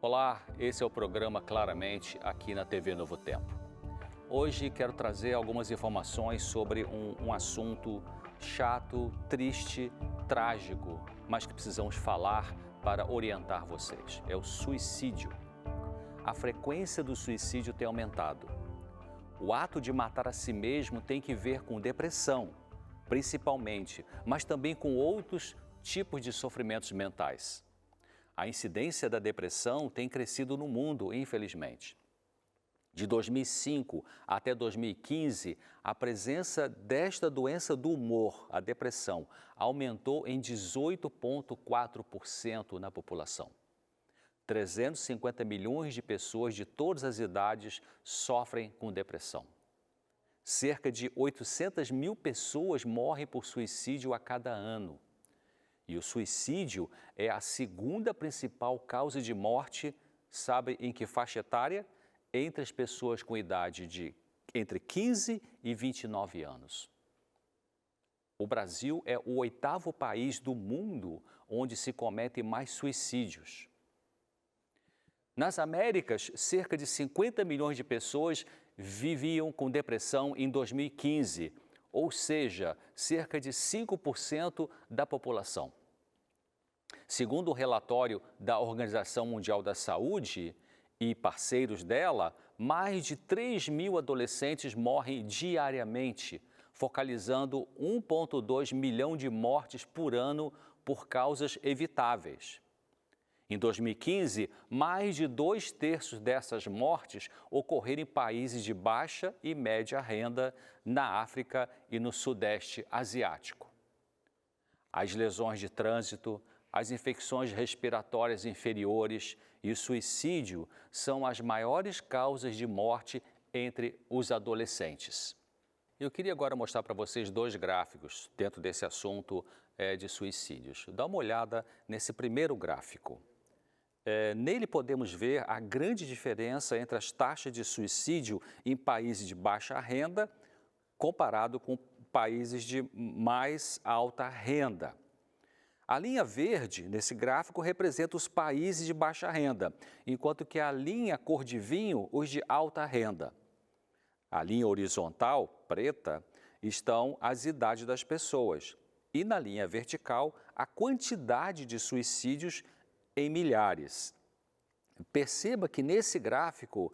Olá, esse é o programa Claramente aqui na TV Novo Tempo. Hoje quero trazer algumas informações sobre um assunto chato, triste, trágico, mas que precisamos falar para orientar vocês. É o suicídio. A frequência do suicídio tem aumentado. O ato de matar a si mesmo tem que ver com depressão, principalmente, mas também com outros tipos de sofrimentos mentais. A incidência da depressão tem crescido no mundo, infelizmente. De 2005 até 2015, a presença desta doença do humor, a depressão, aumentou em 18,4% na população. 350 milhões de pessoas de todas as idades sofrem com depressão. Cerca de 800 mil pessoas morrem por suicídio a cada ano. E o suicídio é a segunda principal causa de morte, sabe em que faixa etária? Entre as pessoas com idade de entre 15 e 29 anos. O Brasil é o 8º país do mundo onde se cometem mais suicídios. Nas Américas, cerca de 50 milhões de pessoas viviam com depressão em 2015, ou seja, cerca de 5% da população. Segundo o relatório da Organização Mundial da Saúde e parceiros dela, mais de 3 mil adolescentes morrem diariamente, focalizando 1,2 milhão de mortes por ano por causas evitáveis. Em 2015, mais de 2/3 dessas mortes ocorreram em países de baixa e média renda na África e no Sudeste Asiático. As lesões de trânsito, as infecções respiratórias inferiores e o suicídio são as maiores causas de morte entre os adolescentes. Eu queria agora mostrar para vocês 2 gráficos dentro desse assunto de suicídios. Dá uma olhada nesse primeiro gráfico. Nele podemos ver a grande diferença entre as taxas de suicídio em países de baixa renda comparado com países de mais alta renda. A linha verde, nesse gráfico, representa os países de baixa renda, enquanto que a linha cor de vinho, os de alta renda. A linha horizontal, preta, estão as idades das pessoas. E na linha vertical, a quantidade de suicídios em milhares. Perceba que nesse gráfico,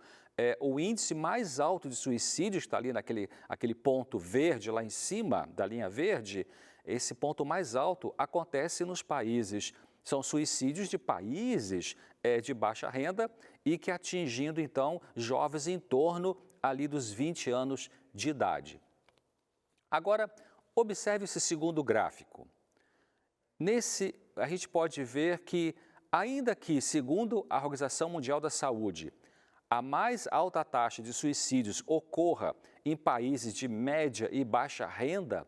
o índice mais alto de suicídios está ali naquele ponto verde lá em cima da linha verde. Esse ponto mais alto acontece nos países, são suicídios de países de baixa renda e que atingindo então jovens em torno ali dos 20 anos de idade. Agora, observe esse segundo gráfico. Nesse, a gente pode ver que ainda que, segundo a Organização Mundial da Saúde, a mais alta taxa de suicídios ocorra em países de média e baixa renda,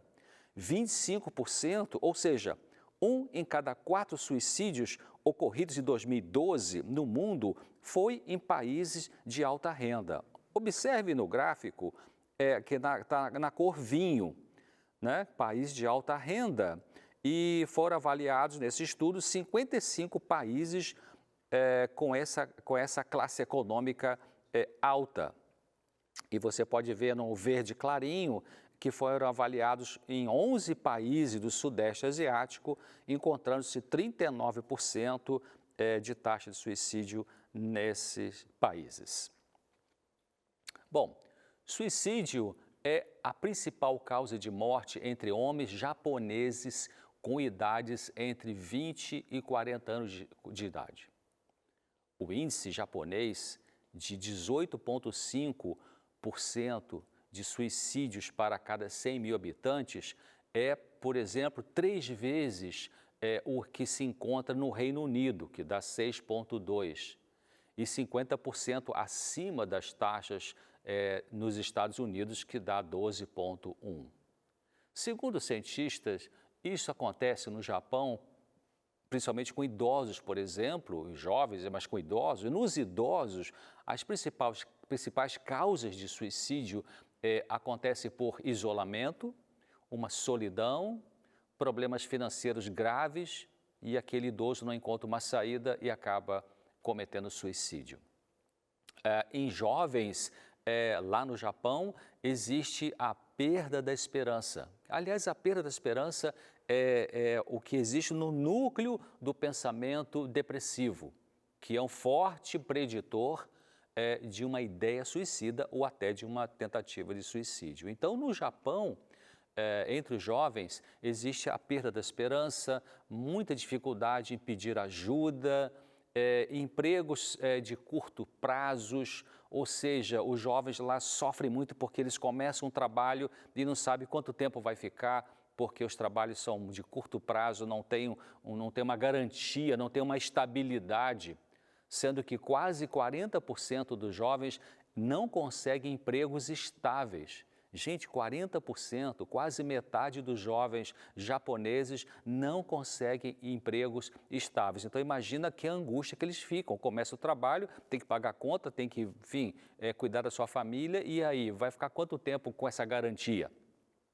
25%, ou seja, 1 em cada 4 suicídios ocorridos em 2012 no mundo foi em países de alta renda. Observe no gráfico que está na cor vinho, né? País de alta renda. E foram avaliados nesse estudo 55 países com essa classe econômica alta. E você pode ver no verde clarinho que foram avaliados em 11 países do Sudeste Asiático, encontrando-se 39% de taxa de suicídio nesses países. Bom, suicídio é a principal causa de morte entre homens japoneses com idades entre 20 e 40 anos de idade. O índice japonês de 18,5% de suicídios para cada 100 mil habitantes é, por exemplo, 3 vezes o que se encontra no Reino Unido, que dá 6,2%, e 50% acima das taxas nos Estados Unidos, que dá 12,1%. Segundo cientistas, isso acontece no Japão, principalmente com idosos, por exemplo, jovens, mas com idosos. E nos idosos, as principais causas de suicídio acontecem por isolamento, uma solidão, problemas financeiros graves e aquele idoso não encontra uma saída e acaba cometendo suicídio. Em jovens, lá no Japão, existe a perda da esperança. Aliás, a perda da esperança é o que existe no núcleo do pensamento depressivo, que é um forte preditor de uma ideia suicida ou até de uma tentativa de suicídio. Então, no Japão, entre os jovens, existe a perda da esperança, muita dificuldade em pedir ajuda, empregos de curto prazos, ou seja, os jovens lá sofrem muito porque eles começam um trabalho e não sabem quanto tempo vai ficar, porque os trabalhos são de curto prazo, não tem uma garantia, não tem uma estabilidade, sendo que quase 40% dos jovens não conseguem empregos estáveis. Gente, 40%, quase metade dos jovens japoneses não conseguem empregos estáveis. Então, imagina que angústia que eles ficam. Começa o trabalho, tem que pagar a conta, tem que, enfim, cuidar da sua família, e aí, vai ficar quanto tempo com essa garantia?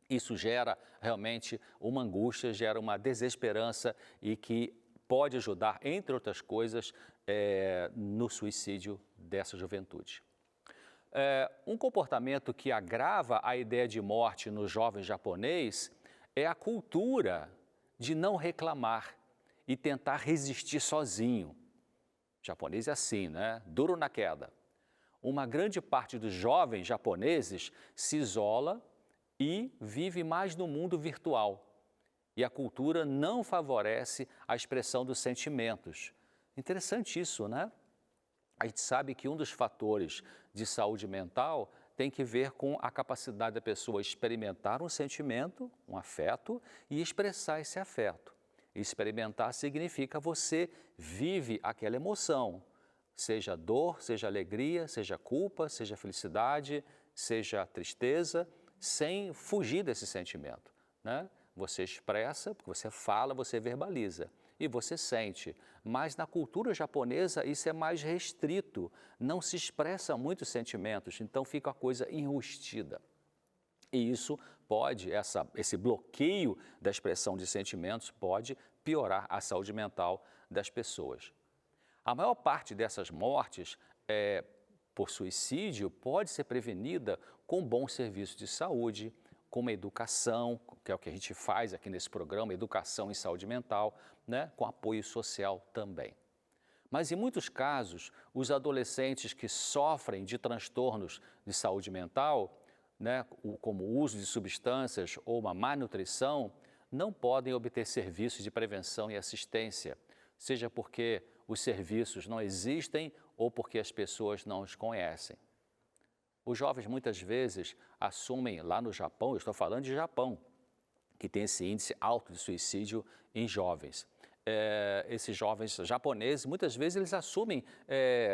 Isso gera realmente uma angústia, gera uma desesperança e que pode ajudar, entre outras coisas, no suicídio dessa juventude. Um comportamento que agrava a ideia de morte no jovem japonês é a cultura de não reclamar e tentar resistir sozinho. O japonês é assim, né? Duro na queda. Uma grande parte dos jovens japoneses se isola e vive mais no mundo virtual. E a cultura não favorece a expressão dos sentimentos. Interessante isso, né? A gente sabe que um dos fatores de saúde mental tem que ver com a capacidade da pessoa experimentar um sentimento, um afeto, e expressar esse afeto. Experimentar significa você vive aquela emoção, seja dor, seja alegria, seja culpa, seja felicidade, seja tristeza, sem fugir desse sentimento, né? Você expressa, porque você fala, você verbaliza. E você sente, mas na cultura japonesa isso é mais restrito, não se expressa muitos sentimentos, então fica a coisa enrustida. E isso pode, esse bloqueio da expressão de sentimentos pode piorar a saúde mental das pessoas. A maior parte dessas mortes por suicídio pode ser prevenida com bons serviços de saúde, com uma educação, que é o que a gente faz aqui nesse programa, educação em saúde mental, né, com apoio social também. Mas em muitos casos, os adolescentes que sofrem de transtornos de saúde mental, né, como o uso de substâncias ou uma má nutrição, não podem obter serviços de prevenção e assistência, seja porque os serviços não existem ou porque as pessoas não os conhecem. Os jovens muitas vezes assumem, lá no Japão, eu estou falando de Japão, que tem esse índice alto de suicídio em jovens. Esses jovens japoneses, muitas vezes eles assumem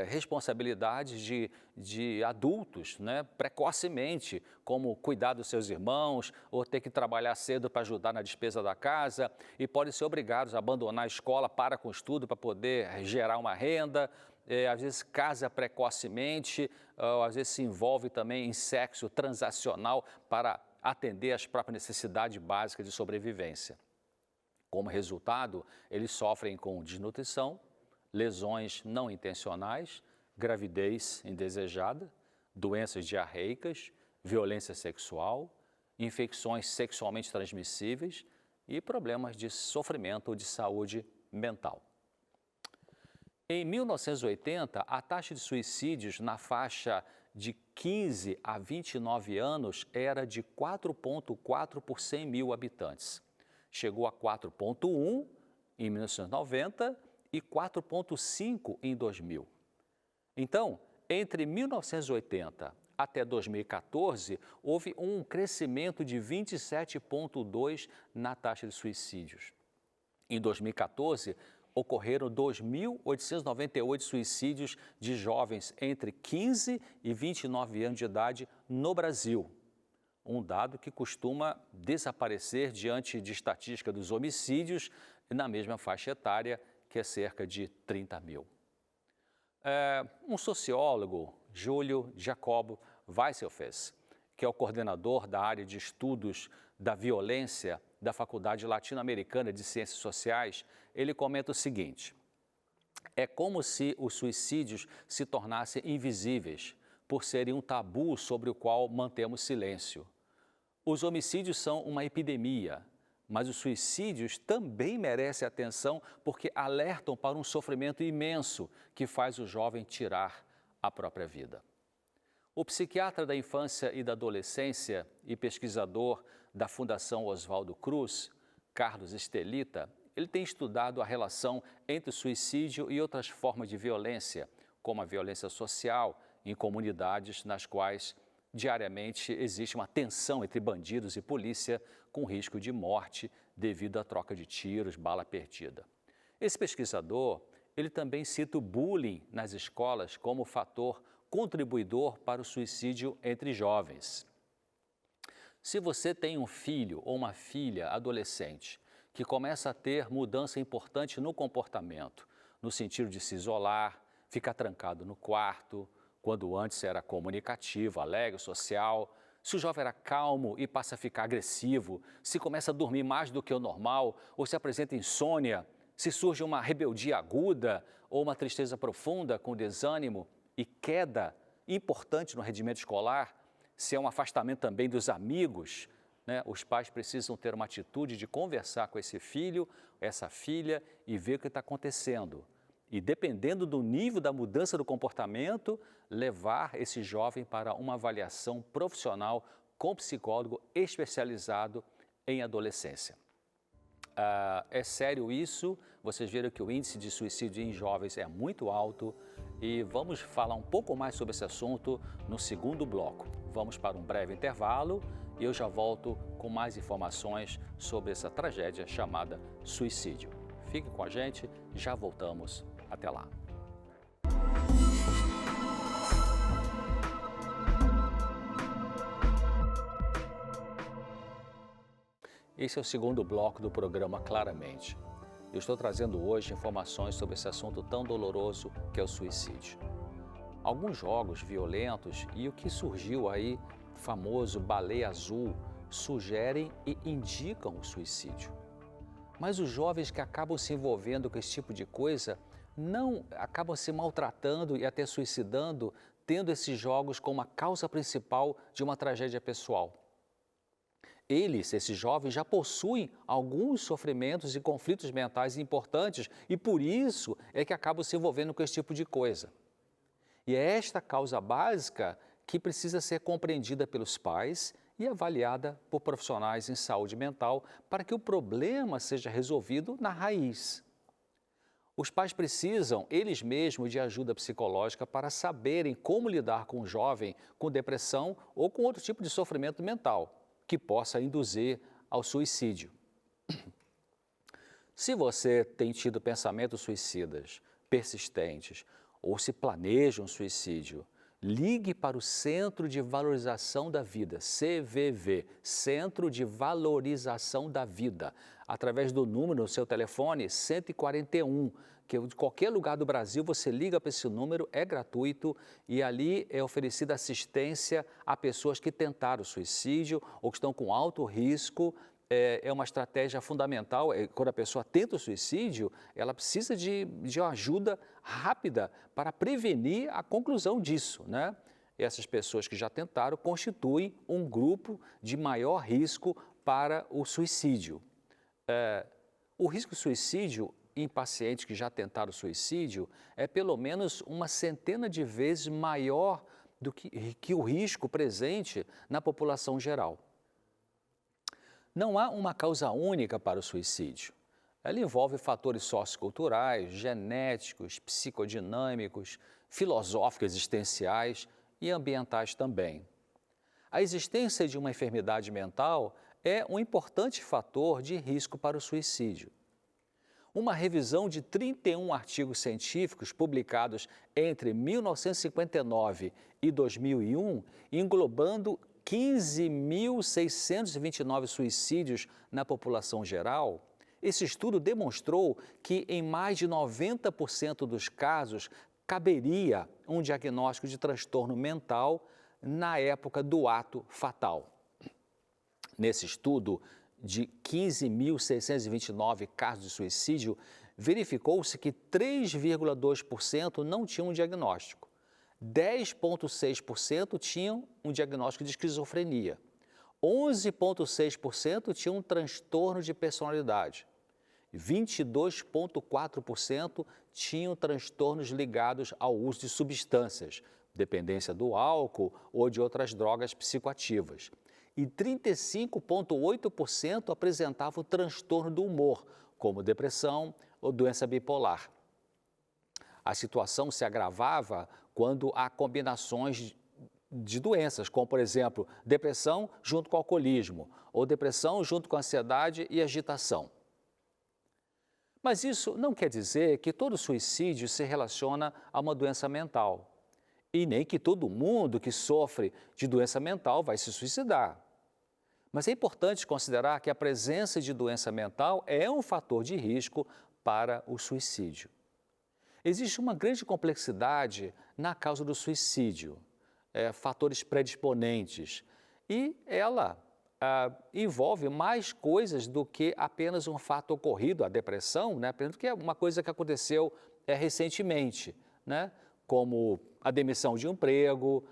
responsabilidades de adultos, né, precocemente, como cuidar dos seus irmãos, ou ter que trabalhar cedo para ajudar na despesa da casa, e podem ser obrigados a abandonar a escola, para com o estudo, para poder gerar uma renda, às vezes casa precocemente, às vezes se envolve também em sexo transacional para atender às próprias necessidades básicas de sobrevivência. Como resultado, eles sofrem com desnutrição, lesões não intencionais, gravidez indesejada, doenças diarreicas, violência sexual, infecções sexualmente transmissíveis e problemas de sofrimento ou de saúde mental. Em 1980, a taxa de suicídios na faixa de 15 a 29 anos era de 4,4 por 100 mil habitantes. Chegou a 4,1 em 1990 e 4,5 em 2000. Então, entre 1980 até 2014, houve um crescimento de 27,2 na taxa de suicídios. Em 2014, ocorreram 2.898 suicídios de jovens entre 15 e 29 anos de idade no Brasil. Um dado que costuma desaparecer diante de estatística dos homicídios na mesma faixa etária, que é cerca de 30 mil. Um sociólogo, Júlio Jacobo Weisselfels, que é o coordenador da área de estudos da violência da Faculdade Latino-Americana de Ciências Sociais, ele comenta o seguinte: É como se os suicídios se tornassem invisíveis, por serem um tabu sobre o qual mantemos silêncio. Os homicídios são uma epidemia, mas os suicídios também merecem atenção porque alertam para um sofrimento imenso que faz o jovem tirar a própria vida. O psiquiatra da infância e da adolescência e pesquisador da Fundação Oswaldo Cruz, Carlos Estelita, ele tem estudado a relação entre o suicídio e outras formas de violência, como a violência social, em comunidades nas quais diariamente existe uma tensão entre bandidos e polícia com risco de morte devido à troca de tiros, bala perdida. Esse pesquisador, ele também cita o bullying nas escolas como fator contribuidor para o suicídio entre jovens. Se você tem um filho ou uma filha adolescente que começa a ter mudança importante no comportamento, no sentido de se isolar, ficar trancado no quarto, quando antes era comunicativo, alegre, social, se o jovem era calmo e passa a ficar agressivo, se começa a dormir mais do que o normal, ou se apresenta insônia, se surge uma rebeldia aguda ou uma tristeza profunda com desânimo e queda importante no rendimento escolar, se é um afastamento também dos amigos, né? Os pais precisam ter uma atitude de conversar com esse filho, essa filha e ver o que está acontecendo. E dependendo do nível da mudança do comportamento, levar esse jovem para uma avaliação profissional com psicólogo especializado em adolescência. É sério isso, vocês viram que o índice de suicídio em jovens é muito alto e vamos falar um pouco mais sobre esse assunto no segundo bloco. Vamos para um breve intervalo e eu já volto com mais informações sobre essa tragédia chamada suicídio. Fique com a gente, já voltamos. Até lá. Esse é o segundo bloco do programa Claramente. Eu estou trazendo hoje informações sobre esse assunto tão doloroso que é o suicídio. Alguns jogos violentos e o que surgiu aí, famoso baleia azul, sugerem e indicam o suicídio. Mas os jovens que acabam se envolvendo com esse tipo de coisa não acabam se maltratando e até suicidando, tendo esses jogos como a causa principal de uma tragédia pessoal. Esses jovens, já possuem alguns sofrimentos e conflitos mentais importantes e por isso é que acabam se envolvendo com esse tipo de coisa. E é esta causa básica que precisa ser compreendida pelos pais e avaliada por profissionais em saúde mental para que o problema seja resolvido na raiz. Os pais precisam, eles mesmos, de ajuda psicológica para saberem como lidar com um jovem com depressão ou com outro tipo de sofrimento mental, que possa induzir ao suicídio. Se você tem tido pensamentos suicidas persistentes ou se planeja um suicídio, ligue para o Centro de Valorização da Vida, CVV, Centro de Valorização da Vida, através do número no seu telefone 141, que de qualquer lugar do Brasil você liga para esse número, é gratuito e ali é oferecida assistência a pessoas que tentaram suicídio ou que estão com alto risco. É uma estratégia fundamental, quando a pessoa tenta o suicídio, ela precisa de uma ajuda rápida para prevenir a conclusão disso, né? E essas pessoas que já tentaram constituem um grupo de maior risco para o suicídio. O risco de suicídio em pacientes que já tentaram suicídio é pelo menos uma centena de vezes maior do que o risco presente na população geral. Não há uma causa única para o suicídio. Ela envolve fatores socioculturais, genéticos, psicodinâmicos, filosóficos existenciais e ambientais também. A existência de uma enfermidade mental é um importante fator de risco para o suicídio. Uma revisão de 31 artigos científicos publicados entre 1959 e 2001, englobando 15.629 suicídios na população geral, esse estudo demonstrou que em mais de 90% dos casos caberia um diagnóstico de transtorno mental na época do ato fatal. Nesse estudo, de 15.629 casos de suicídio, verificou-se que 3,2% não tinham um diagnóstico, 10,6% tinham um diagnóstico de esquizofrenia, 11,6% tinham um transtorno de personalidade, 22,4% tinham transtornos ligados ao uso de substâncias, dependência do álcool ou de outras drogas psicoativas. E 35,8% apresentavam transtorno do humor, como depressão ou doença bipolar. A situação se agravava quando há combinações de doenças, como, por exemplo, depressão junto com alcoolismo, ou depressão junto com ansiedade e agitação. Mas isso não quer dizer que todo suicídio se relaciona a uma doença mental. E nem que todo mundo que sofre de doença mental vai se suicidar. Mas é importante considerar que a presença de doença mental é um fator de risco para o suicídio. Existe uma grande complexidade na causa do suicídio, fatores predisponentes, e ela envolve mais coisas do que apenas um fato ocorrido, a depressão, né? Que é uma coisa que aconteceu recentemente, né? Como a demissão de um emprego,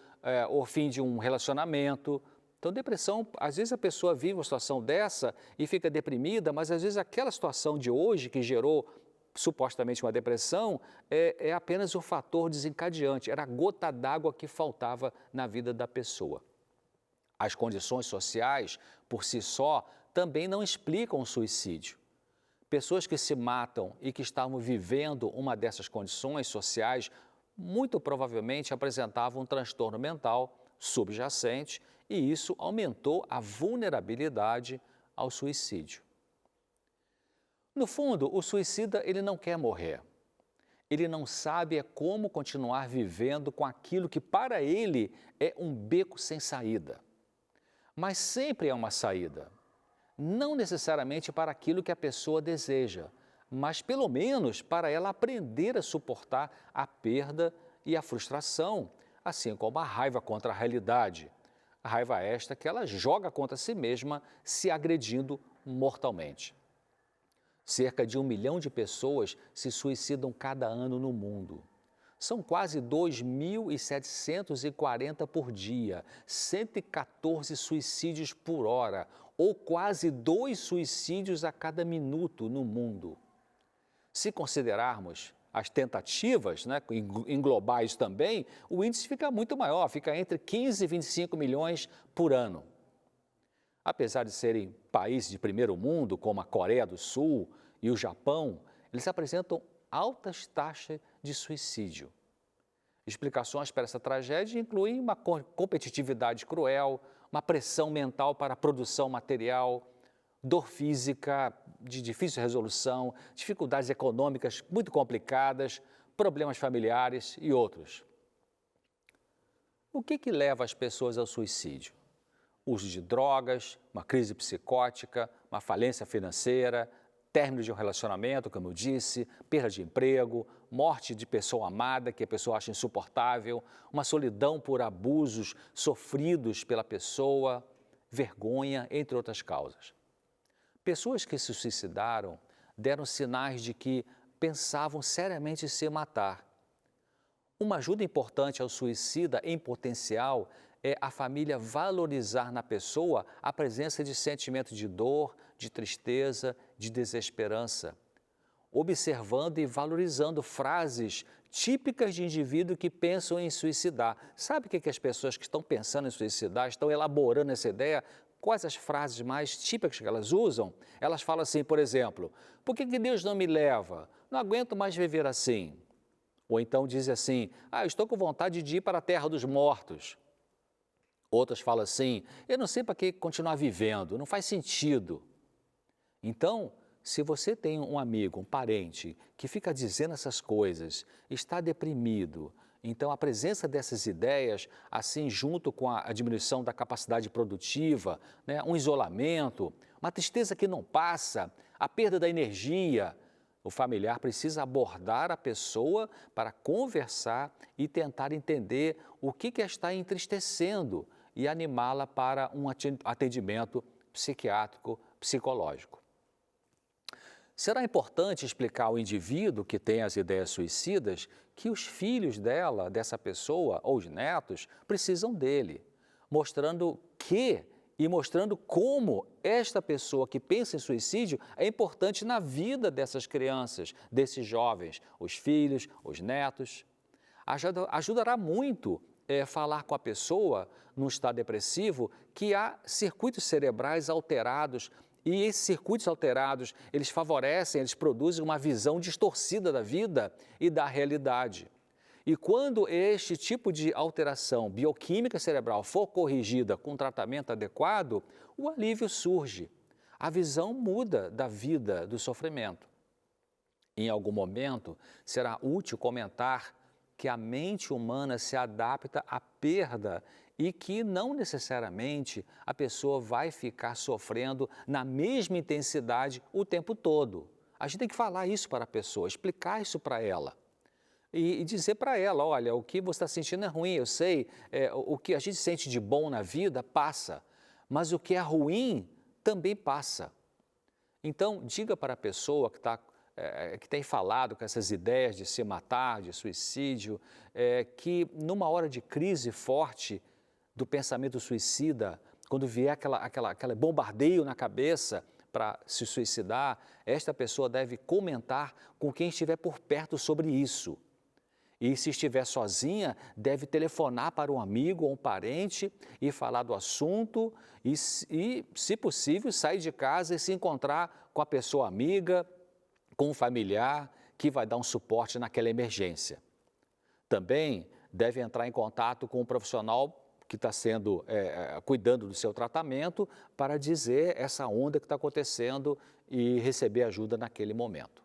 o fim de um relacionamento. Então, depressão, às vezes a pessoa vive uma situação dessa e fica deprimida, mas às vezes aquela situação de hoje que gerou supostamente uma depressão é apenas o fator desencadeante, era a gota d'água que faltava na vida da pessoa. As condições sociais, por si só, também não explicam o suicídio. Pessoas que se matam e que estavam vivendo uma dessas condições sociais muito provavelmente apresentavam um transtorno mental subjacente e isso aumentou a vulnerabilidade ao suicídio. No fundo, o suicida ele não quer morrer. Ele não sabe como continuar vivendo com aquilo que para ele é um beco sem saída. Mas sempre é uma saída. Não necessariamente para aquilo que a pessoa deseja, mas pelo menos para ela aprender a suportar a perda e a frustração, assim como a raiva contra a realidade. A raiva esta que ela joga contra si mesma, se agredindo mortalmente. Cerca de 1 milhão de pessoas se suicidam cada ano no mundo. São quase 2.740 por dia, 114 suicídios por hora, ou quase 2 suicídios a cada minuto no mundo. Se considerarmos as tentativas, né, englobar isso também, o índice fica muito maior, fica entre 15 e 25 milhões por ano. Apesar de serem países de primeiro mundo, como a Coreia do Sul e o Japão, eles apresentam altas taxas de suicídio. Explicações para essa tragédia incluem uma competitividade cruel, uma pressão mental para a produção material, dor física de difícil resolução, dificuldades econômicas muito complicadas, problemas familiares e outros. O que leva as pessoas ao suicídio? Uso de drogas, uma crise psicótica, uma falência financeira, término de um relacionamento, como eu disse, perda de emprego, morte de pessoa amada que a pessoa acha insuportável, uma solidão por abusos sofridos pela pessoa, vergonha, entre outras causas. Pessoas que se suicidaram deram sinais de que pensavam seriamente em se matar. Uma ajuda importante ao suicida em potencial é a família valorizar na pessoa a presença de sentimento de dor, de tristeza, de desesperança, observando e valorizando frases típicas de indivíduos que pensam em suicidar. Sabe o que as pessoas que estão pensando em suicidar, estão elaborando essa ideia? Quais as frases mais típicas que elas usam? Elas falam assim, por exemplo, por que Deus não me leva? Não aguento mais viver assim. Ou então diz assim, eu estou com vontade de ir para a terra dos mortos. Outras falam assim, eu não sei para que continuar vivendo, não faz sentido. Então, se você tem um amigo, um parente, que fica dizendo essas coisas, está deprimido, então a presença dessas ideias, assim junto com a diminuição da capacidade produtiva, né, um isolamento, uma tristeza que não passa, a perda da energia, o familiar precisa abordar a pessoa para conversar e tentar entender o que a está entristecendo e animá-la para um atendimento psiquiátrico psicológico. Será importante explicar ao indivíduo que tem as ideias suicidas que os filhos dessa pessoa, ou os netos, precisam dele, mostrando como esta pessoa que pensa em suicídio é importante na vida dessas crianças, desses jovens, os filhos, os netos. Ajudará muito falar com a pessoa no estado depressivo que há circuitos cerebrais alterados e esses circuitos alterados, eles produzem uma visão distorcida da vida e da realidade. E quando este tipo de alteração bioquímica cerebral for corrigida com tratamento adequado, o alívio surge. A visão muda da vida, do sofrimento. Em algum momento, será útil comentar que a mente humana se adapta à perda e que não necessariamente a pessoa vai ficar sofrendo na mesma intensidade o tempo todo. A gente tem que falar isso para a pessoa, explicar isso para ela. E dizer para ela, olha, o que você está sentindo é ruim, eu sei, o que a gente sente de bom na vida passa, mas o que é ruim também passa. Então, diga para a pessoa que tem falado com essas ideias de se matar, de suicídio, que numa hora de crise forte do pensamento suicida, quando vier aquele bombardeio na cabeça para se suicidar, esta pessoa deve comentar com quem estiver por perto sobre isso. E se estiver sozinha, deve telefonar para um amigo ou um parente e falar do assunto e, se possível, sair de casa e se encontrar com a pessoa amiga, com um familiar que vai dar um suporte naquela emergência. Também deve entrar em contato com um profissional que está cuidando do seu tratamento para dizer essa onda que está acontecendo e receber ajuda naquele momento.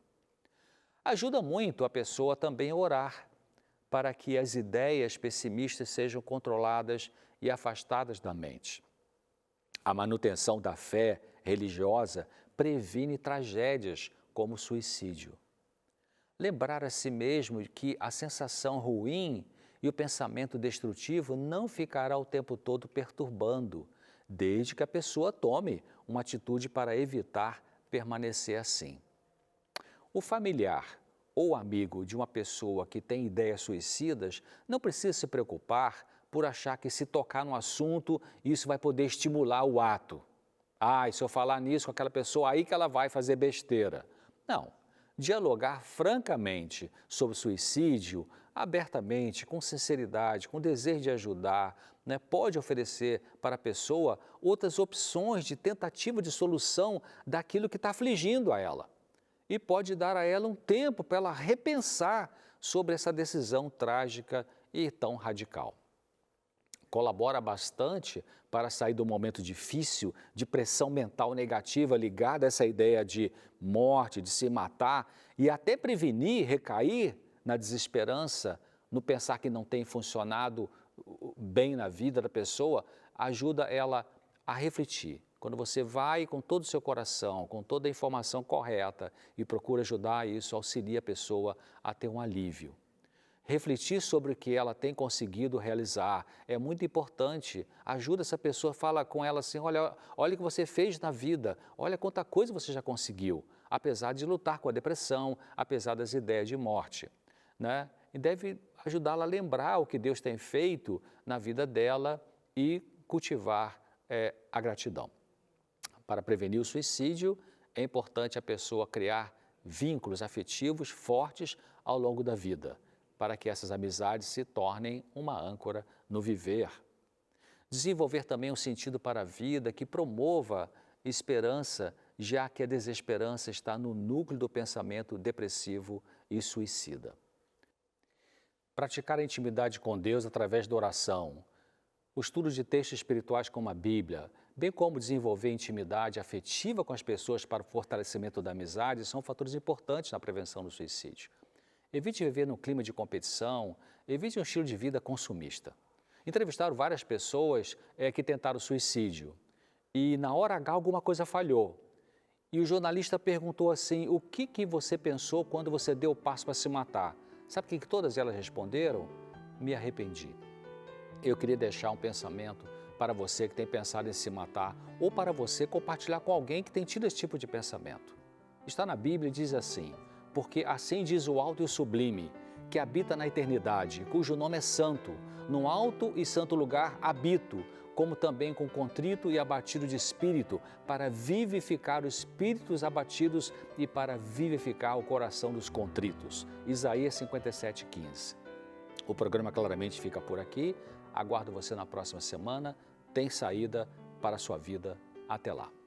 Ajuda muito a pessoa também a orar para que as ideias pessimistas sejam controladas e afastadas da mente. A manutenção da fé religiosa previne tragédias como o suicídio. Lembrar a si mesmo que a sensação ruim e o pensamento destrutivo não ficará o tempo todo perturbando, desde que a pessoa tome uma atitude para evitar permanecer assim. O familiar ou amigo de uma pessoa que tem ideias suicidas não precisa se preocupar por achar que se tocar no assunto, isso vai poder estimular o ato. E se eu falar nisso com aquela pessoa, aí que ela vai fazer besteira. Não. Dialogar francamente sobre suicídio, abertamente, com sinceridade, com desejo de ajudar, pode oferecer para a pessoa outras opções de tentativa de solução daquilo que está afligindo a ela. E pode dar a ela um tempo para ela repensar sobre essa decisão trágica e tão radical. Colabora bastante para sair do momento difícil, de pressão mental negativa ligada a essa ideia de morte, de se matar e até prevenir recair na desesperança, no pensar que não tem funcionado bem na vida da pessoa, ajuda ela a refletir. Quando você vai com todo o seu coração, com toda a informação correta e procura ajudar, isso auxilia a pessoa a ter um alívio. Refletir sobre o que ela tem conseguido realizar é muito importante. Ajuda essa pessoa, fala com ela assim, olha o que você fez na vida, olha quanta coisa você já conseguiu, apesar de lutar com a depressão, apesar das ideias de morte. E deve ajudá-la a lembrar o que Deus tem feito na vida dela e cultivar a gratidão. Para prevenir o suicídio, é importante a pessoa criar vínculos afetivos fortes ao longo da vida, para que essas amizades se tornem uma âncora no viver. Desenvolver também um sentido para a vida que promova esperança, já que a desesperança está no núcleo do pensamento depressivo e suicida. Praticar a intimidade com Deus através da oração, o estudo de textos espirituais como a Bíblia, bem como desenvolver intimidade afetiva com as pessoas para o fortalecimento da amizade, são fatores importantes na prevenção do suicídio. Evite viver num clima de competição, evite um estilo de vida consumista. Entrevistaram várias pessoas que tentaram suicídio e na hora H alguma coisa falhou. E o jornalista perguntou assim, o que você pensou quando você deu o passo para se matar? Sabe o que todas elas responderam? Me arrependi. Eu queria deixar um pensamento para você que tem pensado em se matar ou para você compartilhar com alguém que tem tido esse tipo de pensamento. Está na Bíblia e diz assim: porque assim diz o alto e o sublime, que habita na eternidade, cujo nome é santo, no alto e santo lugar habito, como também com contrito e abatido de espírito, para vivificar os espíritos abatidos e para vivificar o coração dos contritos. Isaías 57:15. O programa claramente fica por aqui. Aguardo você na próxima semana. Tem saída para a sua vida. Até lá.